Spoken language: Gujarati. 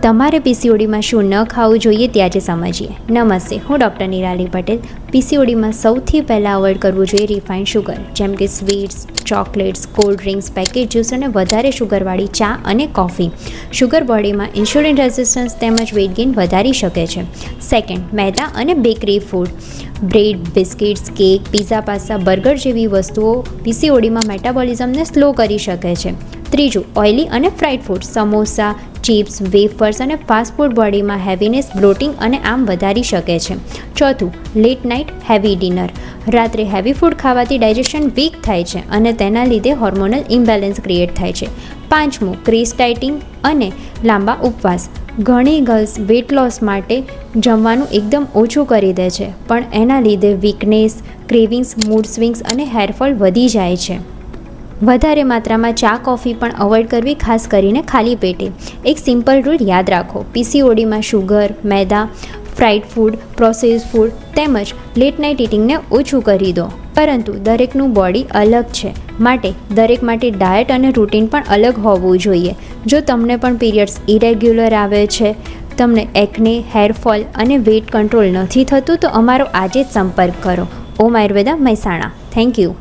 તમારે પીસીઓડીમાં શું ન ખાવું જોઈએ તે આજે સમજીએ. નમસ્તે, હું ડૉક્ટર નિરાલી પટેલ. પીસીઓડીમાં સૌથી પહેલાં અવોઇડ કરવું જોઈએ રિફાઇન્ડ શુગર, જેમ કે sweets, chocolates, cold drinks, package juice અને વધારે શુગરવાળી ચા અને કોફી. શુગર બોડીમાં ઇન્સ્યુલિન રેઝિસ્ટન્સ તેમજ વેઇટ ગેઇન વધારી શકે છે. સેકન્ડ, મેદા અને bakery food, bread, biscuits, cake, pizza, pasta, burger જેવી વસ્તુઓ પીસીઓડીમાં મેટાબોલિઝમને સ્લો કરી શકે છે. ત્રીજું, ઓઇલી અને fried food, samosa, chips, wafers અને ફાસ્ટ ફૂડ બોડીમાં હેવીનેસ, બ્લોટિંગ અને આમ વધારી શકે છે. ચોથું, લેટ નાઇટ હેવી ડિનર, રાત્રે હેવી ફૂડ ખાવાથી ડાયજેશન વીક થાય છે અને તેના લીધે હોર્મોનલ ઇમ્બેલેન્સ ક્રિએટ થાય છે. પાંચમું, ક્રેઝ ડાયટિંગ અને લાંબા ઉપવાસ. ઘણી ગર્લ્સ વેટ લોસ માટે જમવાનું એકદમ ઓછું કરી દે છે, પણ એના લીધે વીકનેસ, ક્રેવિંગ્સ, મૂડ સ્વિંગ્સ અને હેરફોલ વધી જાય છે. વધારે માત્રામાં ચા, કોફી પણ અવોઇડ કરવી, ખાસ કરીને ખાલી પેટે. એક સિમ્પલ રૂલ યાદ રાખો: પીસીઓડીમાં sugar, maida, fried food, processed food તેમજ લેટ નાઇટ ઇટિંગને ઓછું કરી દો. પરંતુ દરેકનું બોડી અલગ છે, માટે દરેક માટે ડાયટ અને રૂટીન પણ અલગ હોવું જોઈએ. જો તમને પણ પીરિયડ્સ ઇરેગ્યુલર આવે છે, તમને એકને, હેરફોલ અને વેટ કંટ્રોલ નથી થતું, તો અમારો આજે જ સંપર્ક કરો. ઓમ આયુર્વેદા, મહેસાણા. Thank you.